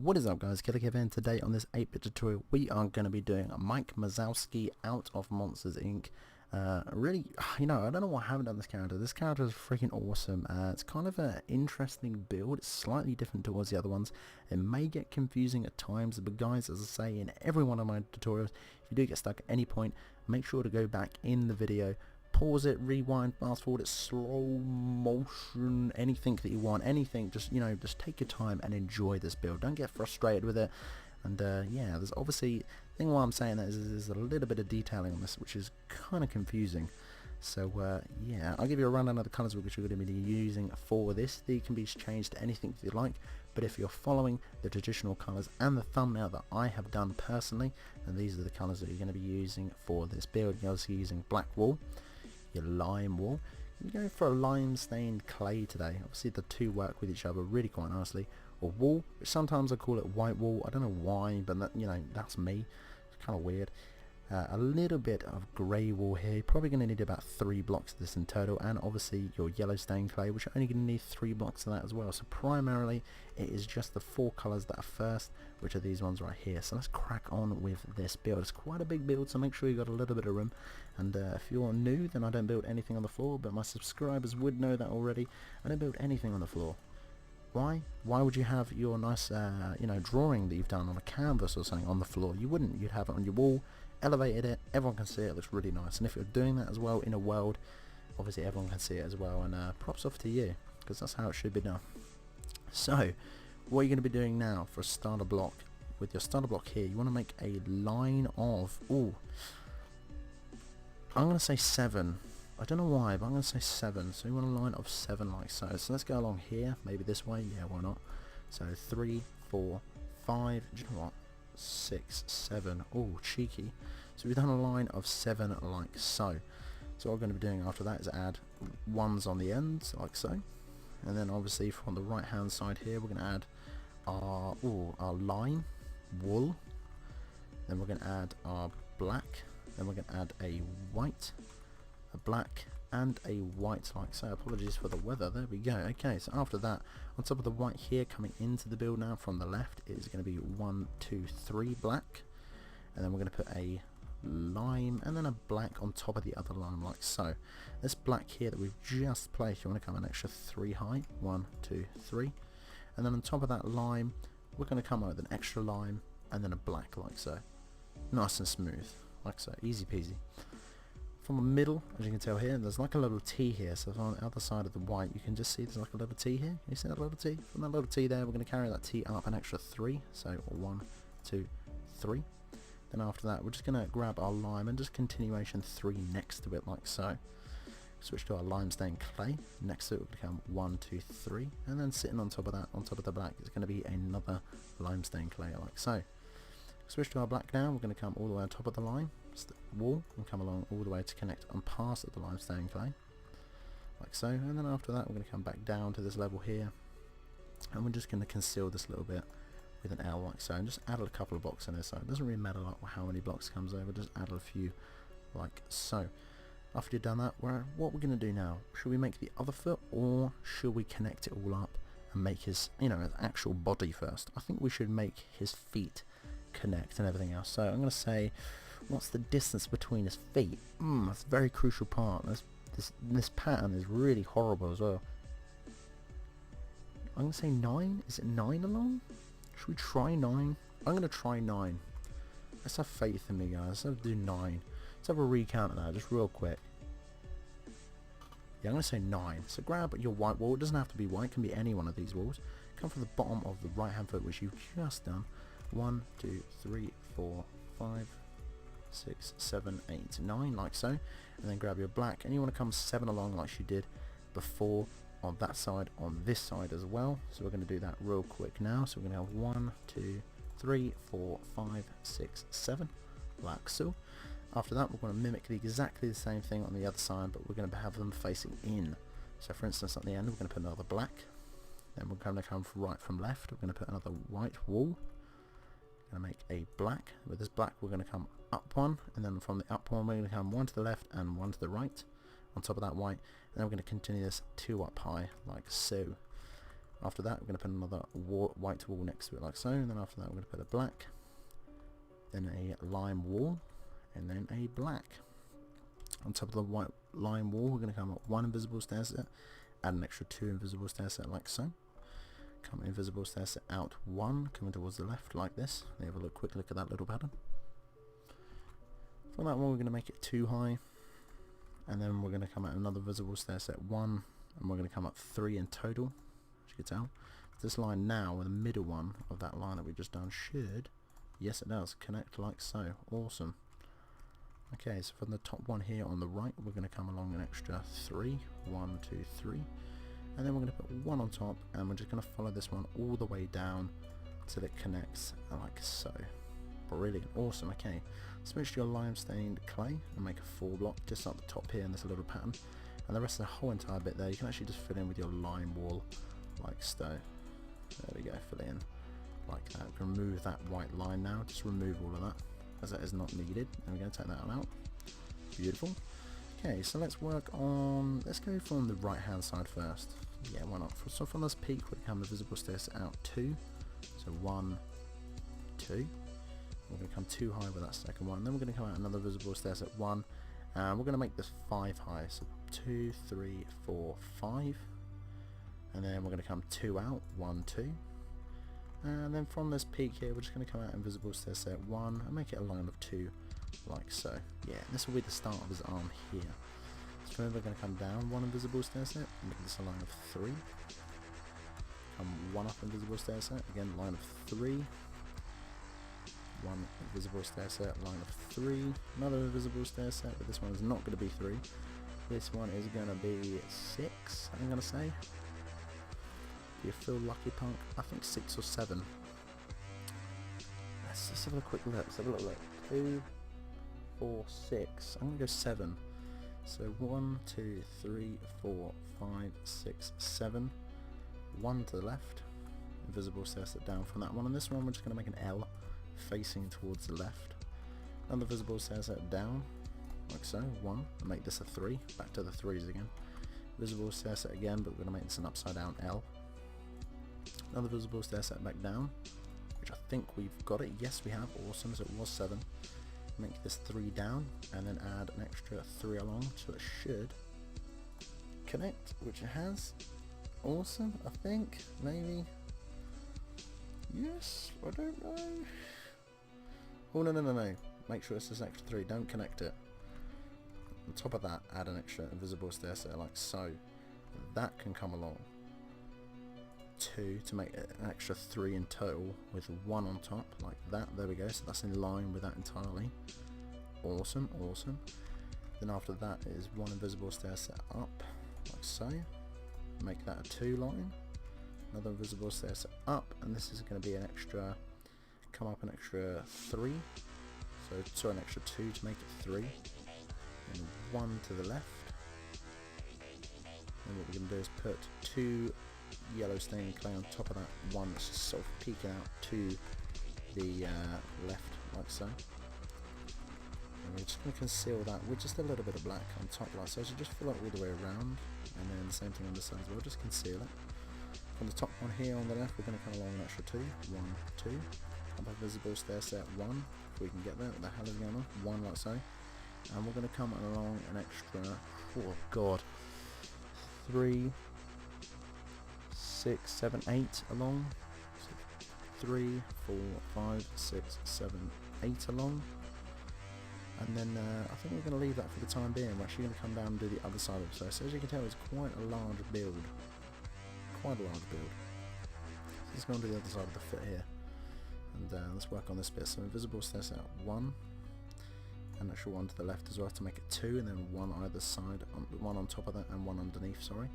What is up, guys? Killerkev, and today on this 8-bit tutorial we are going to be doing Mike Wazowski out of Monsters Inc. Really, I don't know why I haven't done this character. This character is freaking awesome. It's kind of an interesting build. It's slightly different towards the other ones. It may get confusing at times, but guys, as I say in every one of my tutorials, if you do get stuck at any point, make sure to go back in the video, pause it, rewind, fast forward it, slow motion, anything that you want, anything, just take your time and enjoy this build. Don't get frustrated with it. And yeah, there's obviously, the thing why I'm saying that is there's a little bit of detailing on this which is kind of confusing. So yeah, I'll give you a rundown of the colours which you're going to be using for this. They can be changed to anything that you like, but if you're following the traditional colours and the thumbnail that I have done personally, then these are the colours that you're going to be using for this build. You're obviously using black wool, your lime wool. You're going for a lime stained clay today. Obviously the two work with each other really quite nicely. Or wool, which sometimes I call it white wool. I don't know why, but that, that's me. It's kind of weird. A little bit of grey wool here. You're probably going to need about 3 blocks of this in total, and obviously your yellow stained clay, which you're only going to need 3 blocks of that as well. So primarily it is just the 4 colours that are first, which are these ones right here. So let's crack on with this build. It's quite a big build, so make sure you got a little bit of room. And if you're new, then I don't build anything on the floor, but my subscribers would know that already. I don't build anything on the floor. Why? Why would you have your nice, drawing that you've done on a canvas or something on the floor? You wouldn't. You'd have it on your wall, elevated it, everyone can see it, looks really nice. And if you're doing that as well in a world, obviously everyone can see it as well. And props off to you, because that's how it should be done. So, what you're going to be doing now for a starter block, with your starter block here, you want to make a line of, I'm going to say 7. I don't know why, but I'm going to say 7. So you want a line of 7 like so. So let's go along here, maybe this way. Yeah, why not? So 3, 4, 5, do you know what? 6, 7. Oh, cheeky. So we've done a line of 7 like so. So what we're going to be doing after that is add 1s on the ends like so. And then obviously from the right hand side here, we're going to add our lime, wool. Then we're going to add our black. Then we're going to add a white, a black and a white like so. Apologies for the weather, there we go. Okay, so after that, on top of the white here, coming into the build now from the left, is going to be 1, 2, 3 black, and then we're going to put a lime and then a black on top of the other lime like so. This black here that we've just placed, you want to come an extra 3 high, 1, 2, 3, and then on top of that lime we're going to come out with an extra lime and then a black like so. Nice and smooth like so, easy peasy. From the middle, as you can tell here, there's like a little T here, so on the other side of the white you can just see there's like a little T here. Can you see that little T? From that little T there, we're going to carry that T up an extra 3, so 1, 2, 3. Then after that we're just going to grab our lime and just continuation 3 next to it like so. Switch to our limestone clay, next to it will become 1, 2, 3, and then sitting on top of that, on top of the black, is going to be another limestone clay like so. Switch to our black now, we're going to come all the way on top of the lime, wall, and come along all the way to connect and pass at the limestone clay, like so. And then after that we're going to come back down to this level here, and we're just going to conceal this a little bit with an L like so, and just add a couple of blocks in there. So it doesn't really matter like how many blocks comes over, just add a few like so. After you've done that, what we're going to do now, should we make the other foot or should we connect it all up and make his his actual body first? I think we should make his feet connect and everything else. So I'm going to say, what's the distance between his feet? That's a very crucial part. This pattern is really horrible as well. I'm going to say 9. Is it 9 along? Should we try 9? I'm going to try 9. Let's have faith in me, guys. Let's do 9. Let's have a recount of that just real quick. Yeah, I'm going to say 9. So grab your white wall. It doesn't have to be white. It can be any one of these walls. Come from the bottom of the right hand foot, which you've just done. 1, 2, 3, 4, 5, 6, 7, 8, 9 like so, and then grab your black and you want to come 7 along like you did before on that side, on this side as well. So we're going to do that real quick now. So we're going to have 1, 2, 3, 4, 5, 6, 7 like so. After that we're going to mimic exactly the same thing on the other side, but we're going to have them facing in. So for instance at the end we're going to put another black, then we're going to come right from left, we're going to put another white wall. Going to make a black. With this black we're going to come up 1, and then from the up 1 we're going to come 1 to the left and 1 to the right on top of that white, and then we're going to continue this 2 up high like so. After that, we're going to put another white wall next to it like so, and then after that we're going to put a black, then a lime wall, and then a black. On top of the white lime wall, we're going to come up 1 invisible stair set, add an extra 2 invisible stair set like so. Come invisible stair set out 1, coming towards the left like this. Have a quick look at that little pattern. For that one, we're going to make it 2 high, and then we're going to come out another visible stair set 1, and we're going to come up 3 in total, as you can tell. This line now, with the middle one of that line that we just done, should, yes it does, connect like so. Awesome. Okay, so from the top one here on the right, we're going to come along an extra 3, 1, 2, 3, and then we're going to put 1 on top, and we're just going to follow this one all the way down till it connects like so. Brilliant, awesome. Okay, switch to your lime stained clay and make a 4 block just up the top here in this little pattern, and the rest of the whole entire bit there you can actually just fill in with your lime wall like so. There we go, fill it in like that. Remove that white line now, just remove all of that as that is not needed. There we go, take that one out. Beautiful. Okay, so let's work on, let's go from the right hand side first. Yeah, why not? So from this peak we come the visible stairs out 2, so 1, 2. We're going to come 2 high with that second one, and then we're going to come out another visible stairs at 1, and we're going to make this 5 high, so 2, 3, 4, 5, and then we're going to come 2 out, 1, 2, and then from this peak here we're just going to come out invisible stairs at 1 and make it a line of 2 like so. Yeah, this will be the start of his arm here. So we're going to come down 1 invisible stair set, make this a line of 3, come 1 up invisible stair set, again line of 3, 1 invisible stair set, line of 3, another invisible stair set, but this one is not going to be 3, this one is going to be 6, I'm going to say. Do you feel lucky, punk? I think 6 or 7. Let's just have a quick look. Let's have a little look. 2, 4, 6. I'm going to go 7. So 1, 2, 3, 4, 5, 6, 7. 1 to the left. Invisible stair set down from that one. And this one we're just going to make an L facing towards the left. Another visible stair set down, like so. 1. And make this a 3. Back to the 3s again. Visible stair set again, but we're going to make this an upside down L. Another visible stair set back down, which I think we've got it. Yes, we have. Awesome. So it was 7. Make this 3 down, and then add an extra 3 along, so it should connect, which it has. Awesome. I think maybe. Yes. I don't know. Oh no. Make sure it's this extra 3. Don't connect it. On top of that, add an extra invisible stair set like so. That can come along 2 to make it an extra 3 in total with 1 on top like that. There we go, so that's in line with that entirely. Awesome. Then after that is 1 invisible stair set up like so, make that a 2 line, another invisible stair set up, and this is going to be an extra, come up an extra 3, so sorry, an extra 2 to make it 3, and 1 to the left. And what we're going to do is put 2 yellow staining clay on top of that one that's just sort of peeking out to the left like so, and we're just going to conceal that with just a little bit of black on top like so, so just fill it all the way around, and then the same thing on this side as well, just conceal it. From the top one here on the left we're going to come along an extra 2, 1, 2, up a visible stair set 1, if we can get there. What the hell is going on? 1 like so, and we're going to come along an extra, oh god, 3, 6, 7, 8 along, so 3, 4, 5, 6, 7, 8 along, and then I think we're going to leave that for the time being. We're actually going to come down and do the other side of it. So as you can tell, it's quite a large build, so let's go on to the other side of the foot here, and let's work on this bit. So invisible stair set 1, an extra 1 to the left as well to make it 2, and then 1 either side, 1 on top of that and 1 underneath, sorry,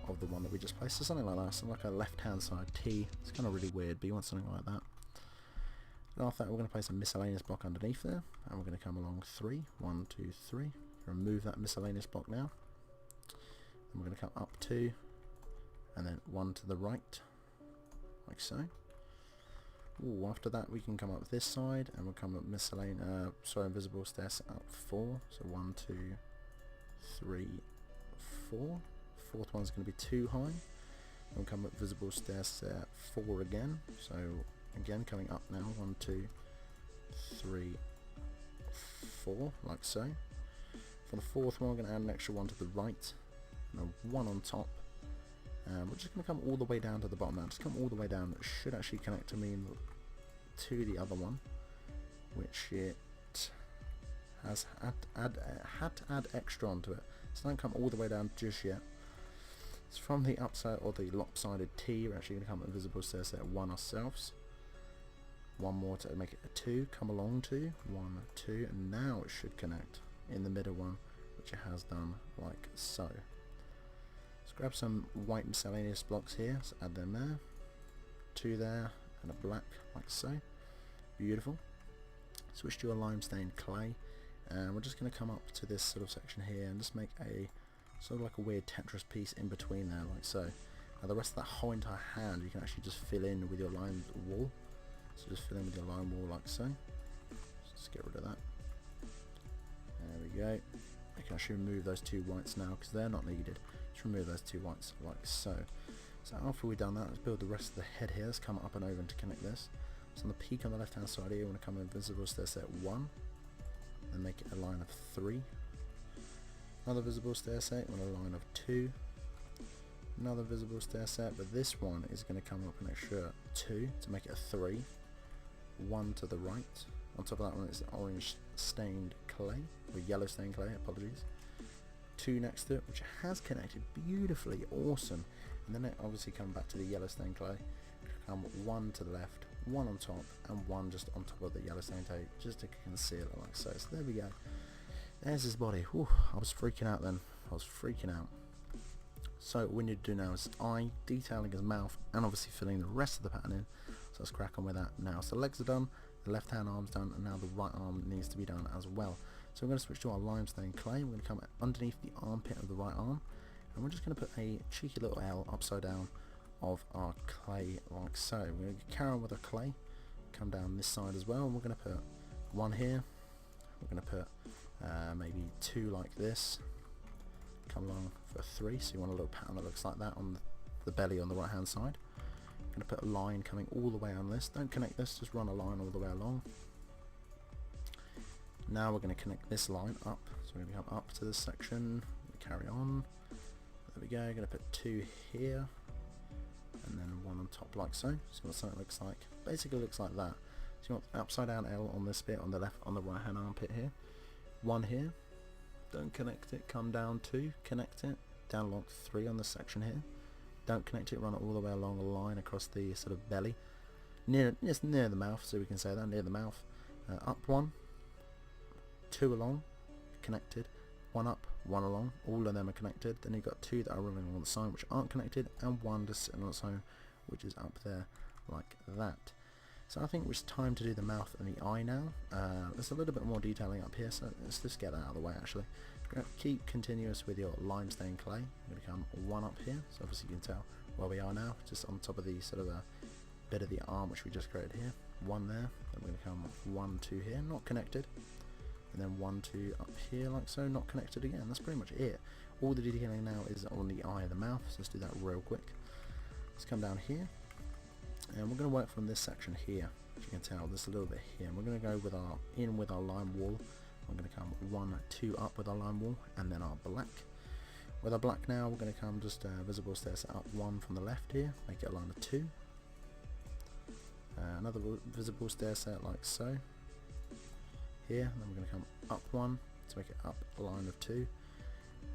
of the one that we just placed. So something like that, so like a left hand side T. It's kind of really weird, but you want something like that. And after that we're going to place a miscellaneous block underneath there, and we're going to come along 3, 1, 2, 3, remove that miscellaneous block now, and we're going to come up 2, and then 1 to the right like so. Ooh, after that we can come up this side, and we'll come up invisible stair set up 4, so 1, 2, 3, 4. Fourth one's going to be 2 high, We'll come up visible stair set 4 again. So again coming up now, 1, 2, 3, 4, like so. For the fourth one, we're going to add an extra one to the right, and a one on top. And we're just going to come all the way down to the bottom now. Just come all the way down. It should actually connect to to the other one, which it has had to add extra onto it. So don't come all the way down just yet. It's from the upside or the lopsided T. We're actually going to come at visible stair set 1 ourselves. One more to make it a 2. Come along to 1, 2, and now it should connect in the middle one, which it has done like so. Let's grab some white miscellaneous blocks here. So add them there, 2 there, and a black like so. Beautiful. Switch to a limestone clay, and we're just going to come up to this sort of section here and just make a sort of like a weird Tetris piece in between there, like so. Now the rest of that whole entire hand you can actually just fill in with your lime wall. So just fill in with your lime wall like so. Just get rid of that. There we go. I can actually remove those 2 whites now because they're not needed. Just remove those 2 whites like so. So after we've done that, let's build the rest of the head here. Let's come up and over and to connect this. So on the peak on the left hand side here, we want to come in visible stair set 1 and make it a line of 3. Another visible stair set on a line of 2. Another visible stair set, but this one is going to come up an extra 2 to make it a 3. 1 to the right. On top of that one is orange stained clay, or yellow stained clay, apologies. 2 next to it, which has connected beautifully, awesome. And then it obviously come back to the yellow stained clay. Come 1 to the left, 1 on top, and 1 just on top of the yellow stained clay, just to conceal it like so. So there we go. There's his body. Whew, I was freaking out then. I was freaking out. So what we need to do now is eye, detailing his mouth, and obviously filling the rest of the pattern in. So let's crack on with that now. So legs are done, the left hand arm's done, and now the right arm needs to be done as well. So we're going to switch to our limestone clay. We're going to come underneath the armpit of the right arm, and we're just going to put a cheeky little L upside down of our clay like so. We're going to carry on with our clay, come down this side as well, and we're going to put 1 here. We're going to put maybe 2 like this. Come along for 3, so you want a little pattern that looks like that on the belly on the right hand side. I'm going to put a line coming all the way on this. Don't connect this, just run a line all the way along. Now we're going to connect this line up, so we're going to come up to this section, carry on. There we go. Going to put 2 here, and then 1 on top like so. See what something looks like. Basically looks like that. So you want upside down L on this bit on the left, on the right hand armpit here. 1 here. Don't connect it, come down 2, connect it, down along 3 on this section here. Don't connect it, run it all the way along a line across the sort of belly. Just near the mouth, so we can say that, near the mouth. Up 1, 2 along, connected, 1 up, 1 along, all of them are connected. Then you've got 2 that are running on the side which aren't connected, and 1 just sitting on its own, which is up there like that. So I think it's time to do the mouth and the eye now. There's a little bit more detailing up here, so let's just get that out of the way actually. Keep continuous with your limestone clay. I'm going to come 1 up here, so obviously you can tell where we are now, just on top of the sort of a bit of the arm which we just created here. 1 there, then we're going to come 1, 2 here, not connected, and then 1, 2 up here like so, not connected again. That's pretty much it. All the detailing now is on the eye and the mouth, so let's do that real quick. Let's come down here, and we're going to work from this section here. As you can tell, there's a little bit here, and we're going to go with our lime wall. I'm going to come 1, 2 up with our lime wall, and then our black. With our black now, we're going to come just visible stair set up 1 from the left here, make it a line of 2. Another visible stair set like so. Here, and then we're going to come up 1 to make it up a line of 2.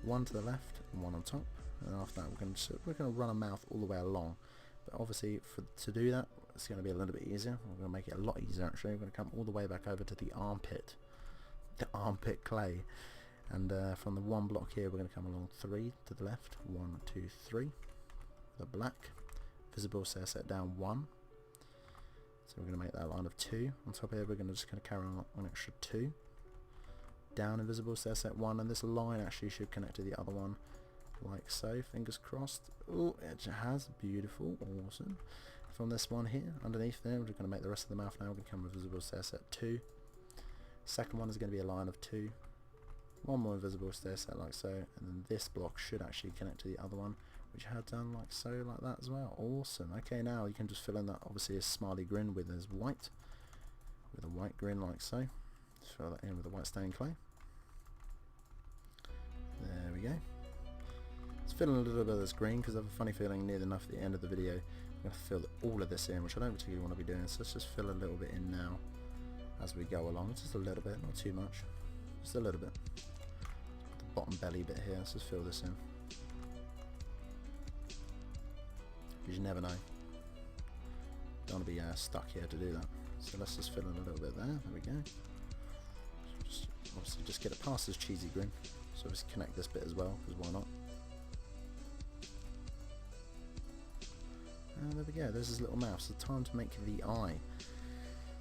1 to the left, and 1 on top. And after that, we're going to run a mouth all the way along. But obviously, to do that, it's going to be a little bit easier. We're going to make it a lot easier actually. We're going to come all the way back over to the armpit clay, and from the 1 block here, we're going to come along 3 to the left. 1, 2, 3. The black visible stair set down 1. So we're going to make that a line of 2. On top here, we're just going to carry on an extra 2. Down invisible stair set 1, and this line actually should connect to the other one like so. Fingers crossed. Oh, it has. Beautiful. Awesome. From this one here, underneath there, we're just going to make the rest of the mouth now. We're going to come with visible stair set 2. Second one is going to be a line of 2. 1 more invisible stair set like so, and then this block should actually connect to the other one, which you had done like so, like that as well. Awesome. Okay, now you can just fill in that, obviously, a smiley grin with his white, with a white grin like so. Just fill that in with the white stained clay. There we go. Let's fill in a little bit of this green because I have a funny feeling near enough at the end of the video I'm going to fill all of this in, which I don't particularly want to be doing, so let's just fill a little bit in now as we go along. Just a little bit, not too much, just a little bit. The bottom belly bit here, let's just fill this in, because you never know, don't want to be stuck here to do that. So let's just fill in a little bit there, there we go. Just, obviously just get it past this cheesy grin, so just connect this bit as well, because why not. And there we go, there's his little mouth. So time to make the eye.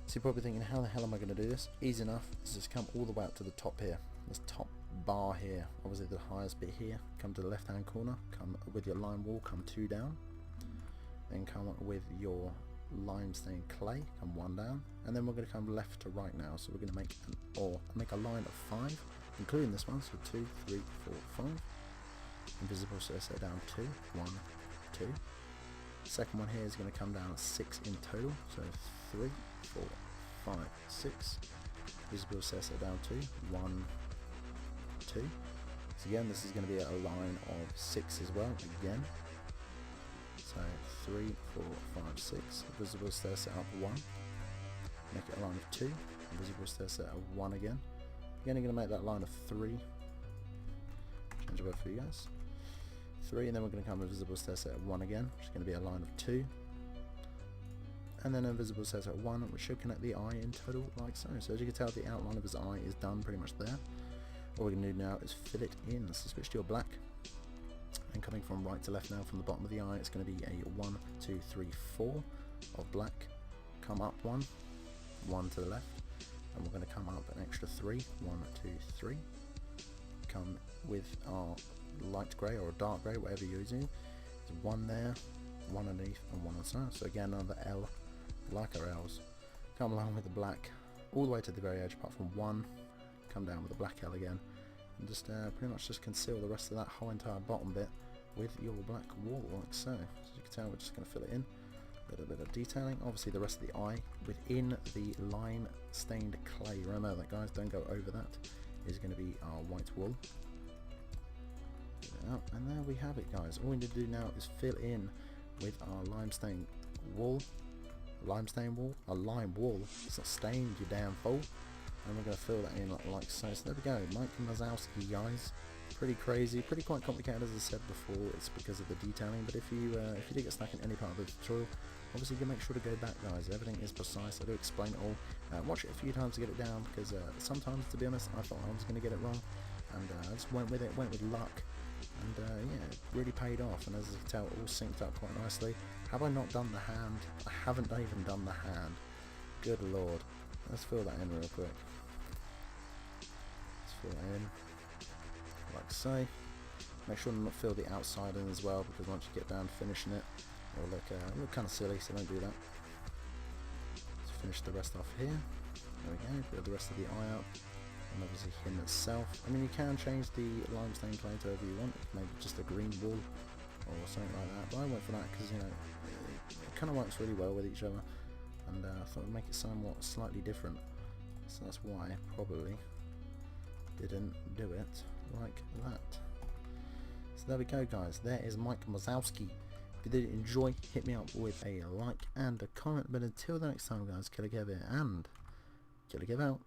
So you're probably thinking, how the hell am I going to do this? Easy enough. Let's just come all the way up to the top here. This top bar here, obviously the highest bit here. Come to the left hand corner, come with your lime wool, come 2 down. Then come with your limestone clay, come 1 down. And then we're going to come left to right now. So we're going to make a line of 5, including this one. So 2, 3, 4, 5. Invisible, so set down 2, 1, 2. Second one here is going to come down 6 in total, so 3, 4, 5, 6. Visible says it down 2, 1, 2. So again, this is going to be a line of 6 as well, again. So 3, 4, 5, 6. Visible says set up 1. Make it a line of 2. Visible says set up 1 again. Again, you're going to make that line of 3. Change it over for you guys. 3, and then we're going to come invisible stair set at 1 again, which is going to be a line of 2, and then invisible stair set at 1, which should connect the eye in total like so. So as you can tell, the outline of his eye is done pretty much there. All we're going to do now is fill it in. So switch to your black, and coming from right to left now from the bottom of the eye, it's going to be a 1, 2, 3, 4 of black. Come up 1, 1 to the left, and we're going to come up an extra 3, 1, 2, 3. Come with our light grey or a dark grey, whatever you're using. There's 1 there, 1 underneath, and 1 on the side. So again, another L, like our L's. Come along with the black all the way to the very edge, apart from 1. Come down with the black L again, and just pretty much just conceal the rest of that whole entire bottom bit with your black wall, like so. As you can tell, we're just going to fill it in. A little bit of detailing. Obviously, the rest of the eye within the lime stained clay. Remember that, guys. Don't go over that. Is going to be our white wool. And there we have it, guys. All we need to do now is fill in with our limestone wool. A lime wool. It's not stained, you damn fool. And we're going to fill that in like so. So there we go. Mike Wazowski, guys. Pretty crazy, pretty quite complicated, as I said before. It's because of the detailing. But if you do get stuck in any part of the tutorial, obviously you can make sure to go back, guys. Everything is precise. I do explain it all. Watch it a few times to get it down, because sometimes, to be honest, I thought I was going to get it wrong, and I just went with it, went with luck. And yeah, it really paid off, and as you can tell, it all synced up quite nicely. Have I not done the hand? I haven't even done the hand. Good lord. Let's fill that in real quick. Let's fill that in, like so. Make sure to not fill the outside in as well, because once you get down finishing it, it'll look kind of silly, so don't do that. Let's finish the rest off here. There we go, build the rest of the eye up. And obviously him itself. I mean, you can change the limestone clay to whatever you want, maybe just a green wool or something like that, but I went for that because, you know, it kind of works really well with each other, and I thought it would make it somewhat slightly different, so that's why I probably didn't do it like that. So there we go, guys. There is Mike Wazowski. If you did enjoy, hit me up with a like and a comment, but until the next time, guys, Killerkev here, and Killerkev out.